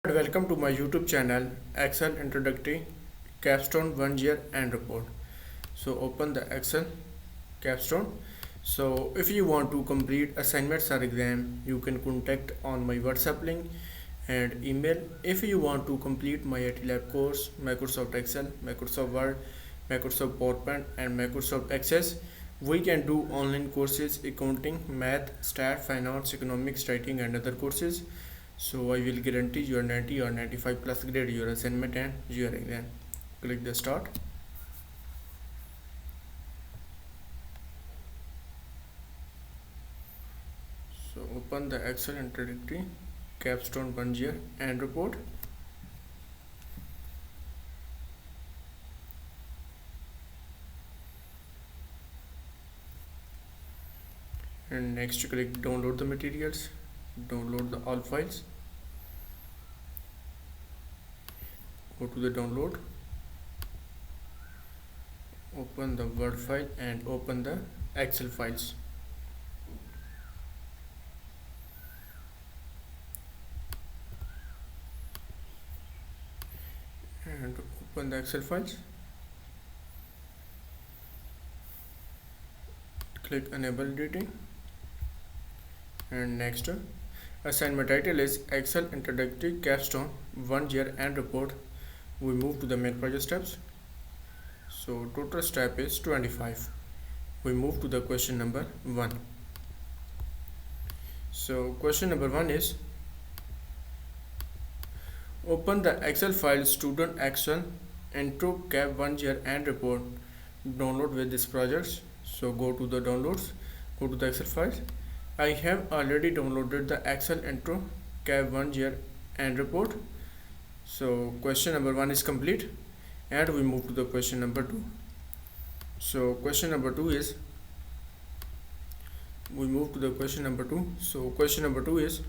Welcome to my YouTube channel Excel Introductory Capstone 1 year and report. So open the Excel Capstone. So if you want to complete assignments or exam, you can contact on my WhatsApp link and email. If you want to complete my IT Lab course, Microsoft Excel, Microsoft Word, Microsoft PowerPoint and Microsoft Access, we can do online courses, accounting, math, stat, finance, economics, writing and other courses. So I will guarantee your 90 or 95 plus grade your assignment and your exam. Click the start. So open the Excel Introductory Capstone 1 year and report. And next click download the materials, download the all files. Go to the download, open the Word file and open the Excel files. And open the Excel files. Click enable editing. And next, assignment title is Excel Introductory Capstone 1 year and report. We move to the main project steps. So total step is 25. We move to the question number 1. So question number 1 is open the Excel file student Excel intro cap 1 year and report. Download with this project. So go to the downloads, go to the Excel file. I have already downloaded the Excel intro cap 1 year and report. So question number 1 is complete and we move to the question number 2. So question number 2 is we move to the question number 2. So question number 2 is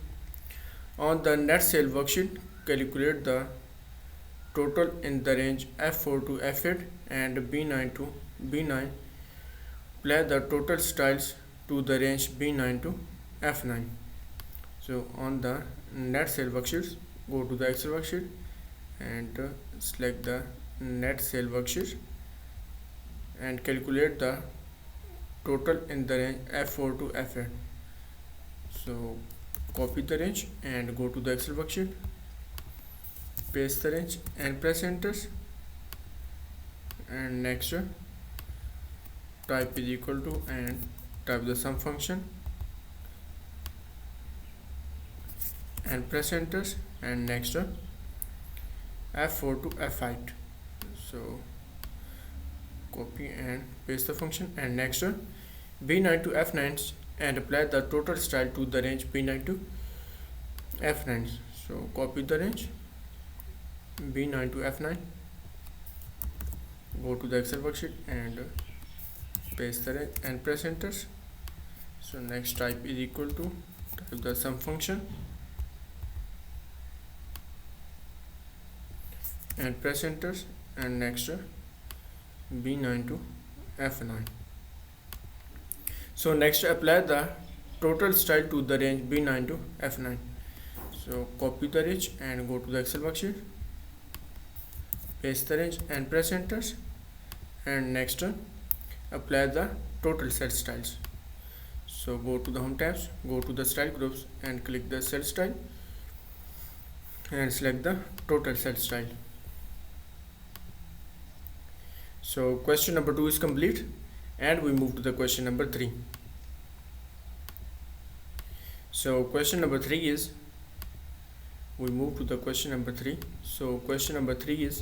on the net sale worksheet calculate the total in the range F4 to F8 and B9 to B9. Apply the total styles to the range B9 to F9. So on the net sale worksheets, go to the Excel worksheet and select the net sale worksheet and calculate the total in the range F4 to F8. So copy the range and go to the Excel worksheet, paste the range and press enter. And next type is equal to and type the sum function and press enter. And next F4 to F8. So copy and paste the function and next B9 to F9 and apply the total style to the range B9 to F9. So copy the range B9 to F9, go to the Excel worksheet and paste the range and press enter. So next type is equal to type the sum function and press enter. And next B9 to F9. So next apply the total style to the range B9 to F9. So copy the range and go to the Excel worksheet, paste the range and press enter. And next apply the total cell styles. So go to the home tabs, go to the style groups and click the cell style and select the total cell style. So question number 2 is complete and we move to the question number 3. So question number 3 is we move to the question number 3. So question number 3 is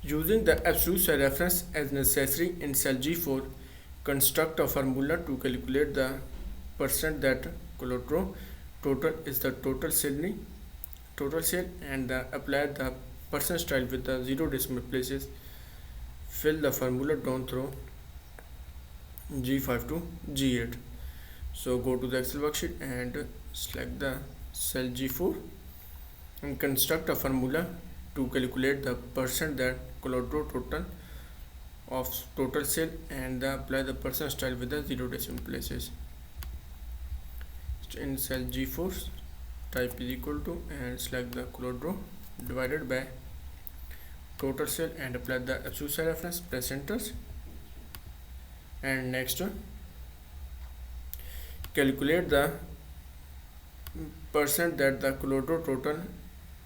using the absolute cell reference as necessary in cell G4, construct a formula to calculate the percent that collateral total is the total sale and apply the percent style with the 0 decimal places. Fill the formula down through G5 to G8. So go to the Excel worksheet and select the cell G4 and construct a formula to calculate the percent that collateral total of total sale and apply the percent style with the 0 decimal places. In cell G4 type is equal to, and select the closed row divided by total cell and apply the absolute cell reference, press enter. And next, calculate the percent that the closed row total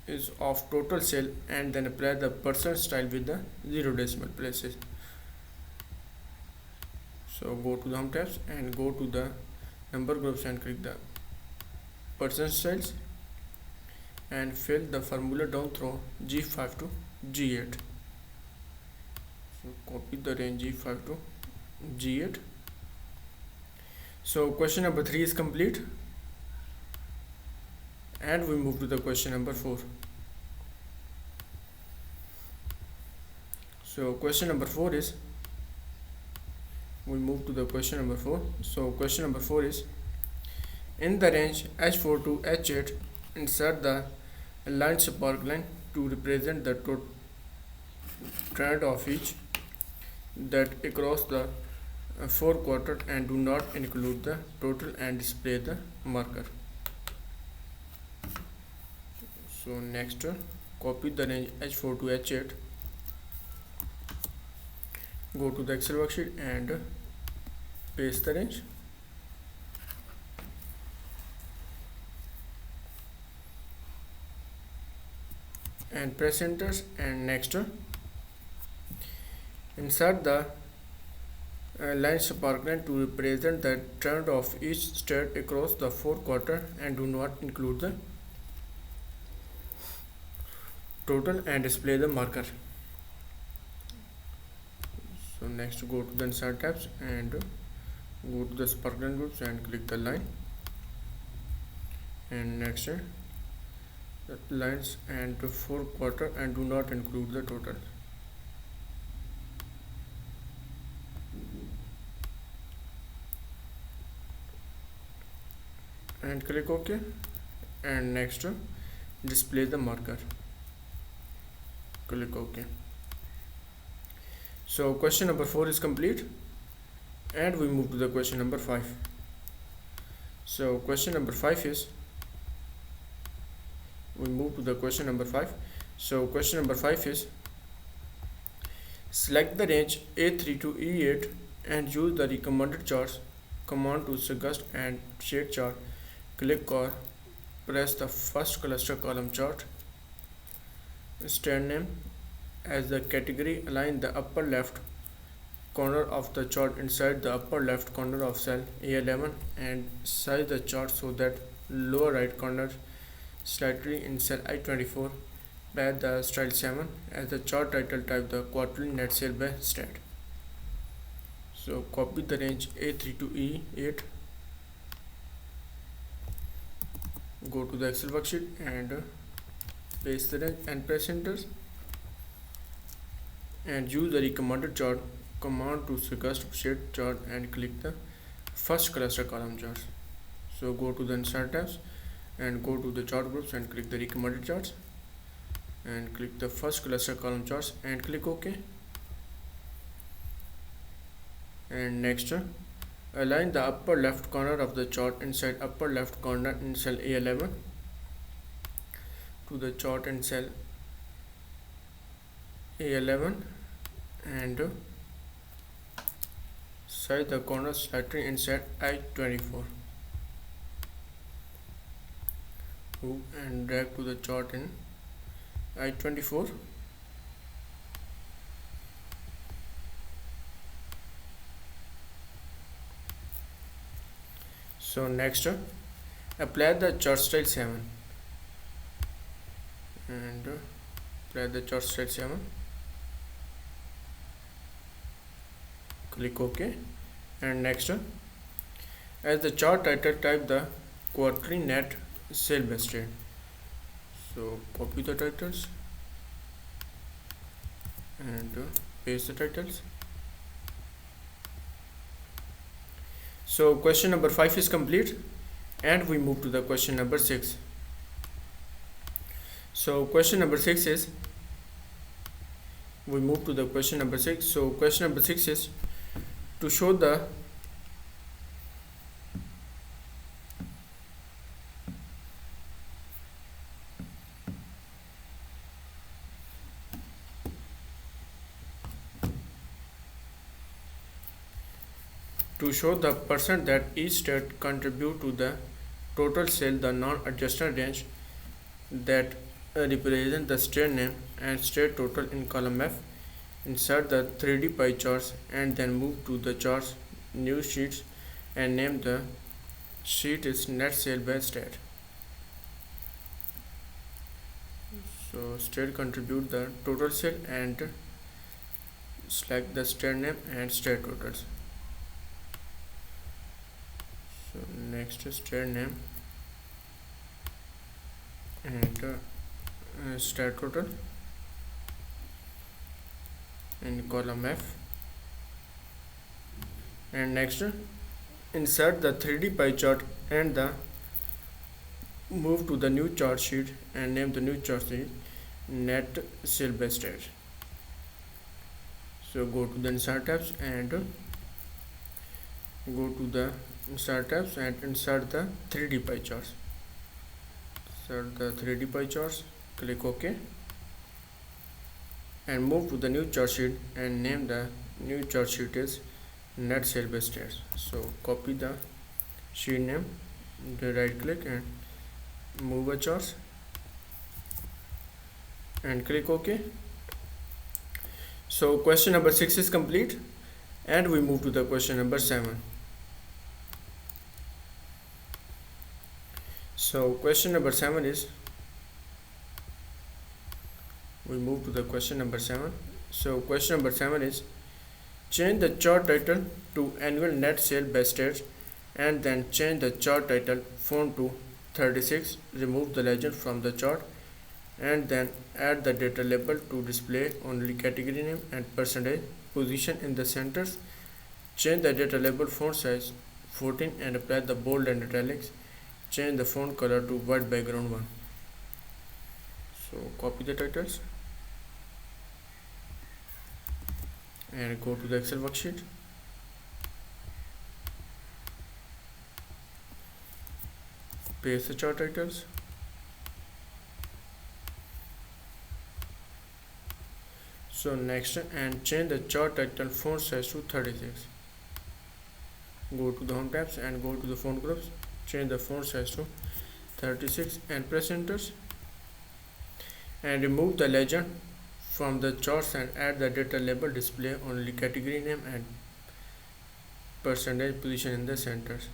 is of total cell, and then apply the percent style with the 0 decimal places. So go to the home tabs and go to the number groups and click the percent styles and fill the formula down through G5 to G8. So copy the range G5 to G8. So question number 3 is complete, and we move to the question number 4. So question number 4 is, we move to the question number 4. So question number 4 is, in the range H4 to H8, insert the line spark line to represent the trend of each that across the 4 quarter, and do not include the total, and display the marker. So next, copy the range H4 to H8, go to the Excel worksheet and paste the range. And press enter. And next, insert the line spark line to represent the trend of each state across the 4 quarter, and do not include the total, and display the marker. So next, go to the insert tabs and go to the spark line groups and click the line, and next, the lines and 4 quarter, and do not include the total. And click OK, and next, display the marker. Click OK. So question number 4 is complete, and we move to the question number 5. So question number 5 is, we move to the question number 5. So question number 5 is, select the range A3 to E8 and use the recommended charts command to suggest and shade chart. Click or press the first cluster column chart. Stand name as the category. Align the upper left corner of the chart inside the upper left corner of cell A11, and size the chart so that lower right corner slightly in cell I24. Add the style 7 as the chart title. Type the quarterly net sale by stat. So copy the range A3 to E8, go to the Excel worksheet and paste the range and press enter, and use the recommended chart command to suggest shade chart and click the first cluster column charts. So go to the insert tabs and go to the chart groups and click the recommended charts and click the first cluster column charts and click OK. And next, align the upper left corner of the chart inside upper left corner in cell A11 to the chart in cell A11, and size the corner slightly inside I24. Move and drag to the chart in I24. So next, apply the chart style 7 and apply the chart style 7. Click OK, and next, as the chart title, type the quarterly net sale by state. So copy the titles and paste the titles. So question number 5 is complete, and we move to the question number 6. So question number 6 is, we move to the question number 6. So question number 6 is, to show the To show the percent that each state contribute to the total sale, the non-adjusted range that represent the state name and state total in column F. Insert the 3D pie charts and then move to the charts new sheets and name the sheet is net sale by state. So state contribute the total sale and select the state name and state totals. So next is state name and state total in column F, and next insert the 3D pie chart and the move to the new chart sheet and name the new chart sheet net sale by state. So go to the insert tabs and insert the 3D pie charts. Insert the 3D pie charts, click OK and move to the new chart sheet and name the new chart sheet is net sale by state. So copy the sheet name, right click and move a chart and click OK. So question number 6 is complete and we move to the question number 7. So question number 7 is, we move to the question number 7. So question number 7 is, change the chart title to annual net sale by state and then change the chart title font to 36, remove the legend from the chart and then add the data label to display only category name and percentage, position in the centers, change the data label font size 14 and apply the bold and italics, change the font color to white background 1. So copy the titles and go to the Excel worksheet. Paste the chart titles. So next, and change the chart title font size to 36. Go to the home tabs and go to the font groups. Change the font size to 36 and press enter. And remove the legend from the charts and add the data label display only category name and percentage, position in the centers.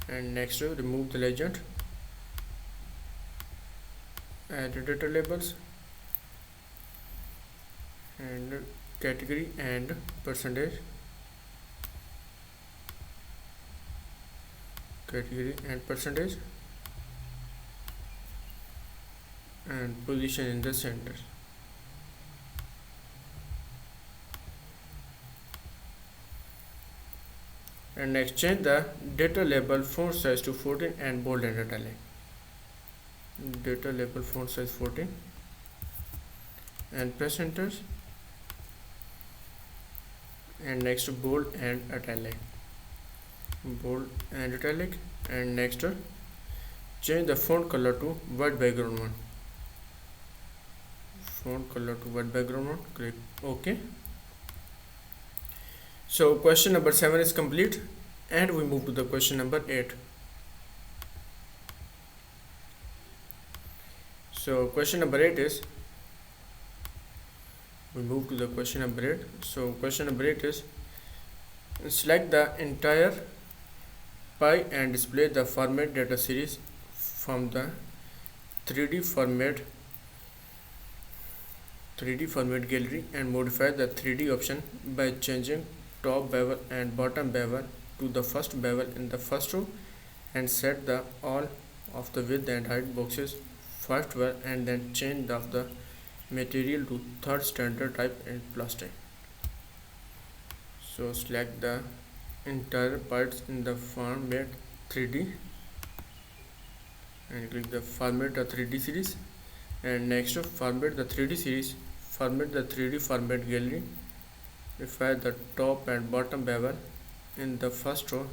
And next, remove the legend, add the data labels and category and percentage, and position in the center. And next, change the data label font size to 14 and bold and italic. Data label font size 14 and press enter. And next, bold and italic, and next change the font color to white background 1. Click OK. So question number 7 is complete and we move to the question number 8. So question number 8 is, we move to the question number 8. So question number 8 is, select the entire pie and display the format data series from the 3D format gallery and modify the 3D option by changing top bevel and bottom bevel to the first bevel in the first row and set the all of the width and height boxes first well and then change of the material to third standard type in plastic. So select the entire parts in the format 3D and click the format the 3D series, and next format the 3D series, format the 3D format gallery, modify the top and bottom bevel in the first row,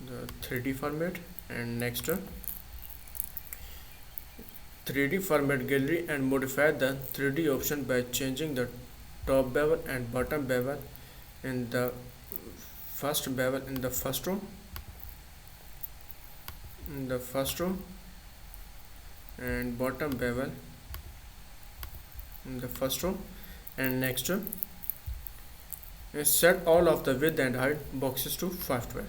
the 3D format, and next 3D format gallery and modify the 3D option by changing the top bevel and bottom bevel in the first bevel in the first row, and bottom bevel in the first row. And next set all of the width and height boxes to 512.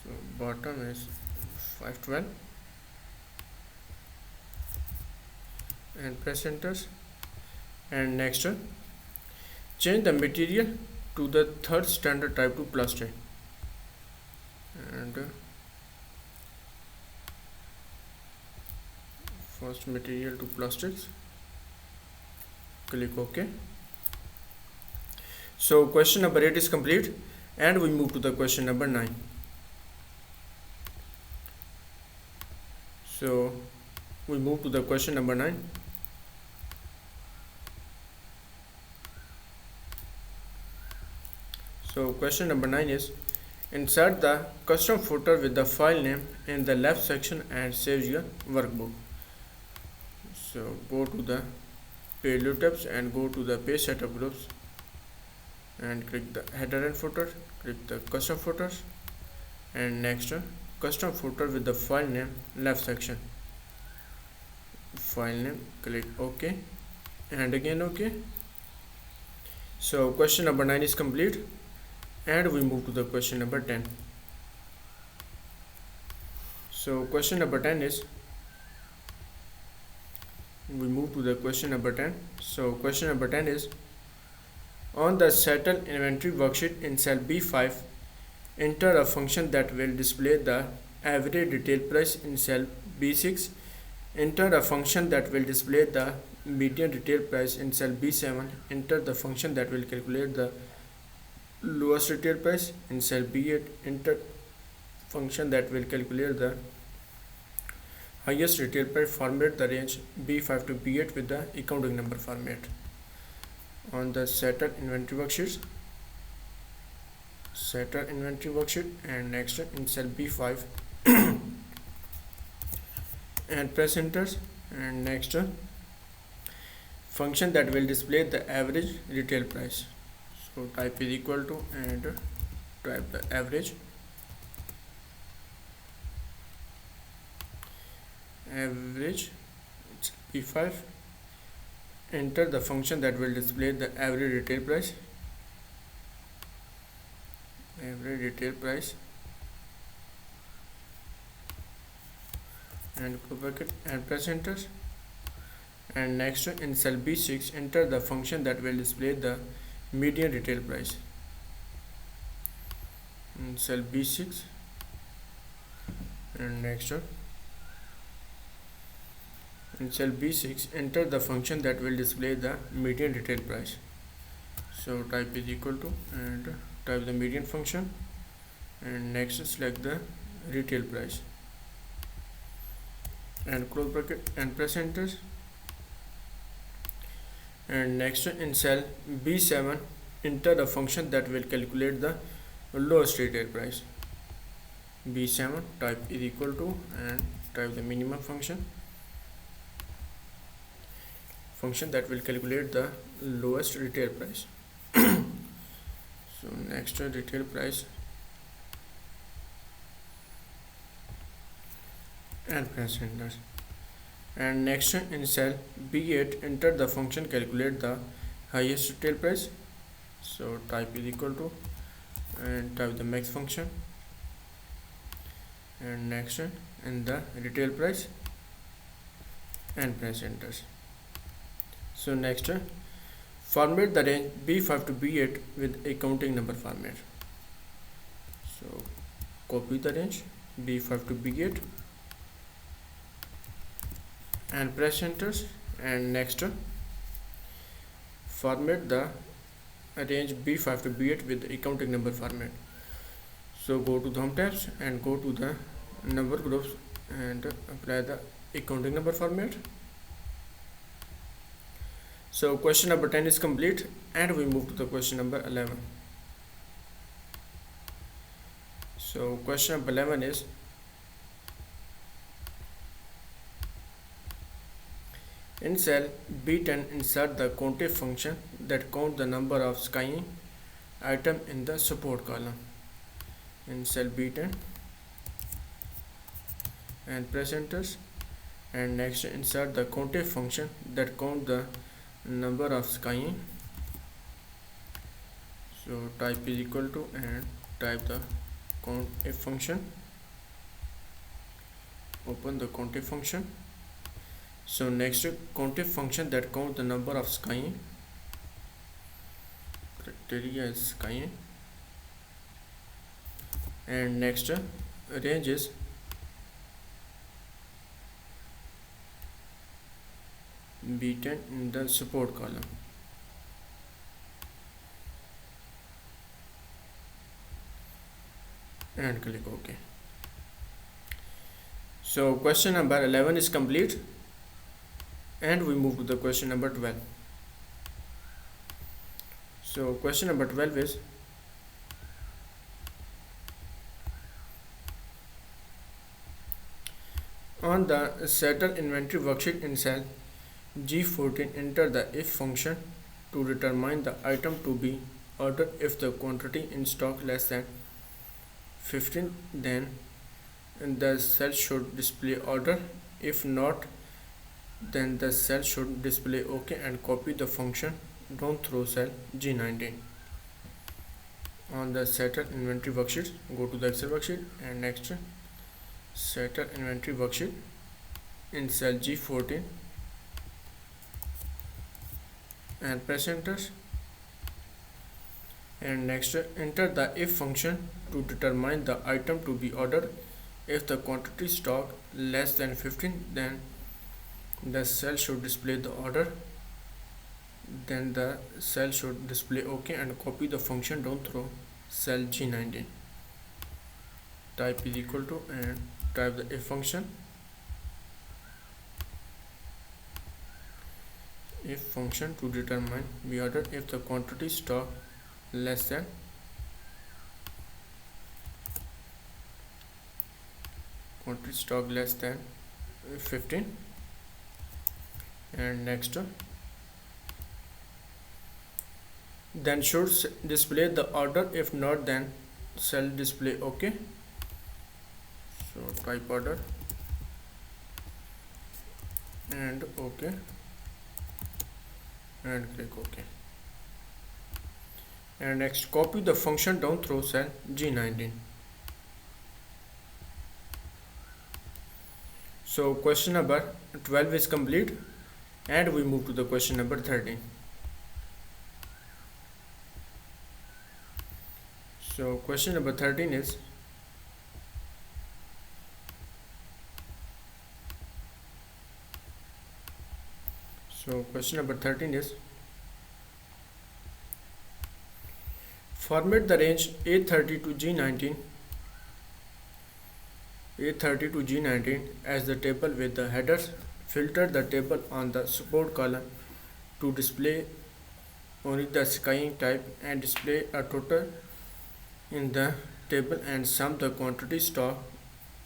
So bottom is 512 and press enter. And next change the material to the third standard type to plastic, and first material to plastics, click OK. So question number 8 is complete, and we move to the question number 9. So we move to the question number 9. So question number 9 is insert the custom footer with the file name in the left section and save your workbook. So go to the page load tabs and go to the page setup groups and click the header and footer, click the custom footers, and next custom footer with the file name left section, file name, click OK and again OK. So question number 9 is complete, and we move to the question number 10. So question number 10 is we move to the question number 10. So question number 10 is on the settle inventory worksheet in cell B5 enter a function that will display the average retail price. In cell B6 enter a function that will display the median retail price. In cell B7 enter the function that will calculate the lowest retail price. In cell B8 enter function that will calculate the highest retail price. Format the range B5 to B8 with the accounting number format. On the settle inventory worksheet, and next in cell B5 and press enter, and next function that will display the average retail price. So type is equal to and type the average it's P5, enter the function that will display the average retail price, and go back and press enter. And next in cell B6 enter the function that will display the median retail price. In cell B6 and next in cell B6 enter the function that will display the median retail price. So type is equal to and type the median function, and next select the retail price and close bracket and press enter. And next in cell B7 enter the function that will calculate the lowest retail price. B7 type is equal to and type the minimum function that will calculate the lowest retail price. So next retail price and press enter. And next in cell B8 enter the function calculate the highest retail price. So type is equal to and type the max function, and next in the retail price and press enter. So next format the range B5 to B8 with accounting number format. So copy the range B5 to B8 and press enter, and next format the range B5 to B8 with accounting number format. So go to the home tabs and go to the number groups and apply the accounting number format. So question number 10 is complete, and we move to the question number 11. So question number 11 is In cell B10, insert the countif function that count the number of skying item in the support column. In cell B10 and press enter, and next insert the countif function that count the number of skying. So type is equal to and type the countif function, open the countif function. So next countif function that count the number of skying, criteria is skying, and next range is B10 in the support column. And click OK. So question number 11 is complete, and we move to the question number 12. So question number 12 is on the settle inventory worksheet in cell G14, enter the if function to determine the item to be ordered. If the quantity in stock less than 15, then the cell should display order. If not, then the cell should display OK, and copy the function down through cell G19. On the settle inventory worksheet, go to the Excel worksheet, and next settle inventory worksheet in cell G14 and press enter, and next enter the if function to determine the item to be ordered. If the quantity stock less than 15, then the cell should display the order, then the cell should display OK, and copy the function down through cell G19. Type is equal to and type the if function, if function to determine be ordered if the quantity stock less than 15, and next then should display the order. If not, then cell display OK. So type order and OK, and click OK, and next copy the function down through cell G19. So question number 12 is complete, and we move to the question number 13. So question number 13 is format the range A30 to G19 as the table with the headers. Filter the table on the support column to display only the skying type, and display a total in the table, and sum the quantity stock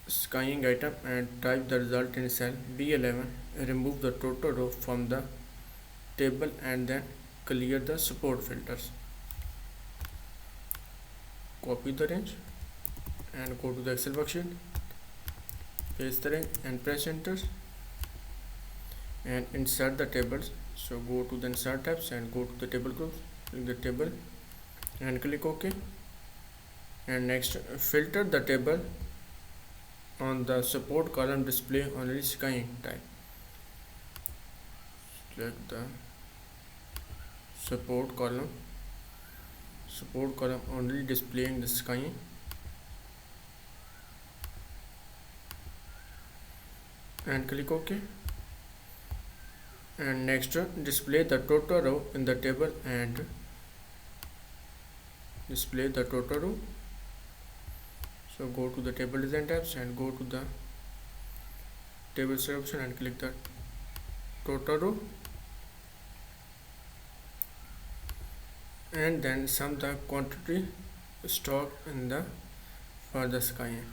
skying item, and type the result in cell B11. Remove the total row from the table, and then clear the support filters. Copy the range and go to the Excel worksheet, paste the range and press enter, and insert the tables. So go to the insert tabs and go to the table groups, click the table and click OK, and next filter the table on the support column, display only skying type. Select the support column only displaying the skying, and click OK, and next display the total row in the table, and display the total row. So go to the table design tabs and go to the table option and click the total row, and then sum the quantity stock in the for the skying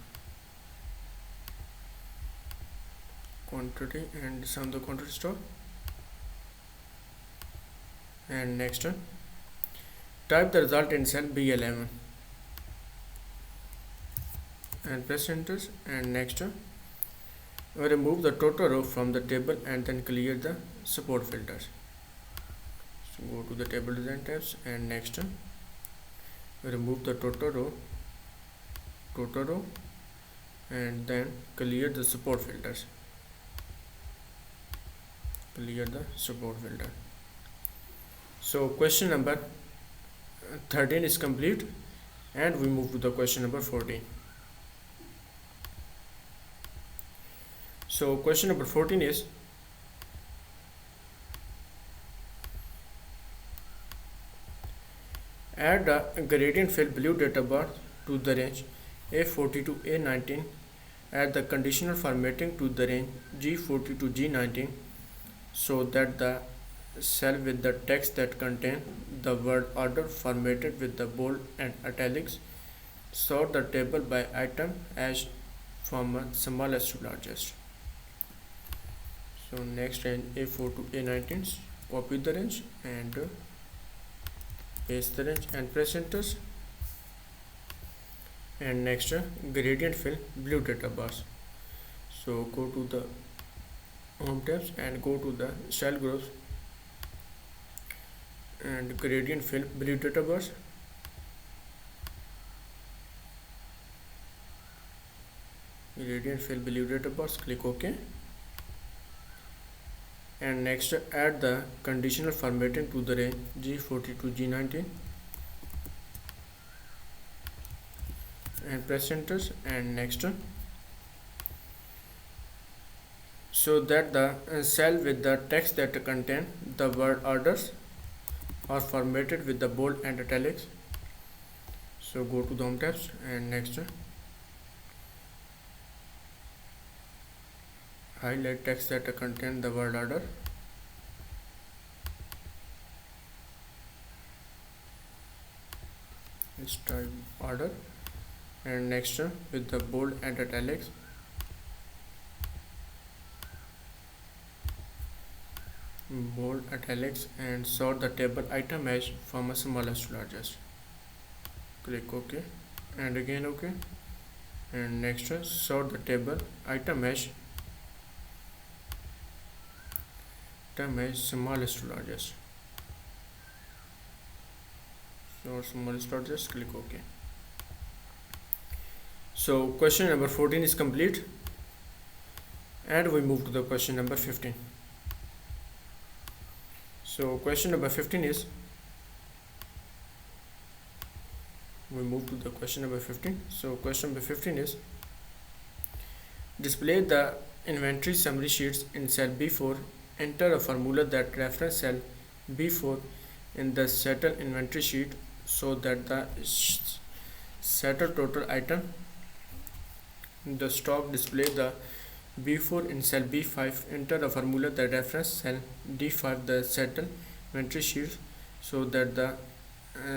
quantity, and sum the quantity stock and next type the result in cell B11 and press enter, and next remove the total row from the table and then clear the support filters. So go to the table design tabs and next remove the total row and then clear the support filters. So question number 13 is complete, and we move to the question number 14. So question number 14 is add a gradient fill blue data bar to the range A40 to A19. Add the conditional formatting to the range G40 to G19 so that the cell with the text that contain the word order formatted with the bold and italics. Sort the table by item as from smallest to largest. So next range A4 to A19, copy the range and paste the range and press enter, and next gradient fill blue data bars. So go to the home tabs and go to the cell groups and gradient fill blue data bars. Click OK, and next add the conditional formatting to the range G40 to G19 and press enter, and next so that the cell with the text that contain the word orders are formatted with the bold and italics. So go to the home tabs and next highlight text that contain the word order. Let's type order, and next with the bold and italics and sort the table item as from smallest to largest. Click OK and again OK, and next sort the table item as smallest to largest. So smallest to largest, click OK. So question number 14 is complete, and we move to the question number 15. So question number 15 is So question number 15 is display the inventory summary sheets in cell B4. Enter a formula that reference cell B4 in the settle inventory sheet so that the settle total item in the stock display the B4 in cell B5. Enter a formula that reference cell D5 the settle inventory sheet so that the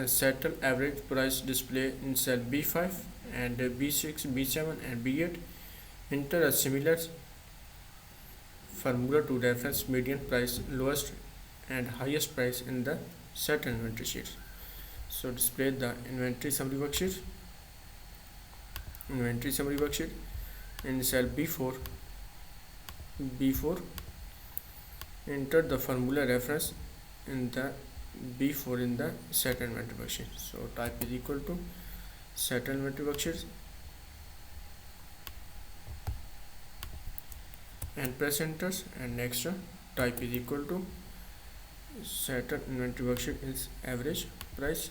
settle average price display in cell B5 and B6, B7 and B8. Enter a similar formula to reference median price, lowest and highest price in the set inventory sheet. So display the inventory summary worksheet in cell B4. Enter the formula reference in the B4 in the set inventory worksheet. So type is equal to set inventory worksheet and press enter, and next type is equal to set inventory worksheet is average price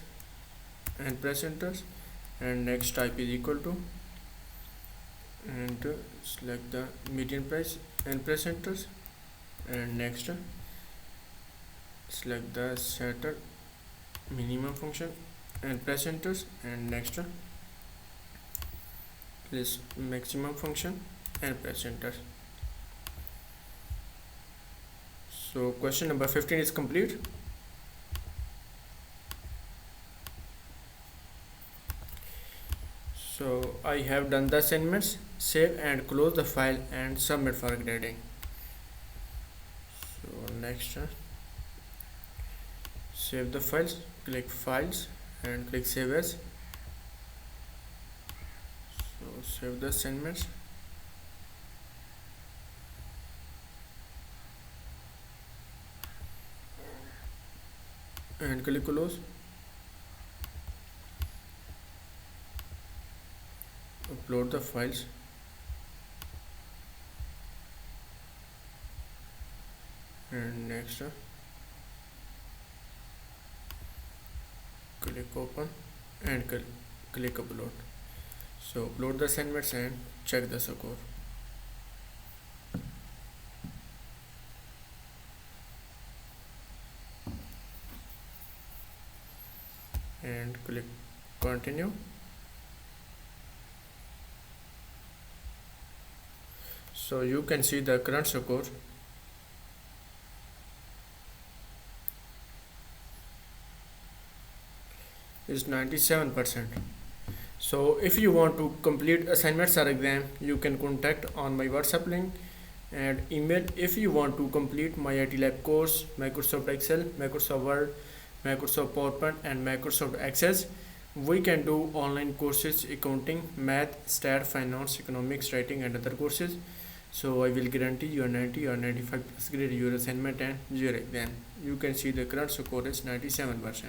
and press enter, and next type is equal to and select the median price and press enter, and next select the settle minimum function and press enter, and next place maximum function and press enter. So question number 15 is complete. So I have done the assignments. Save and close the file and submit for grading. So next save the files, click files and click save as. So save the assignments and click close. Upload the files and next click open and click upload. So upload the assignments and check the score and click continue. So you can see the current score is 97%. So if you want to complete assignments or exam, you can contact on my WhatsApp link and email. If you want to complete my IT lab course, Microsoft Excel, Microsoft Word, Microsoft PowerPoint and Microsoft Access, we can do online courses, accounting, math, stat, finance, economics, writing and other courses. So I will guarantee you a 90 or 95 plus grade your assignment and your exam. You can see the current score is 97%.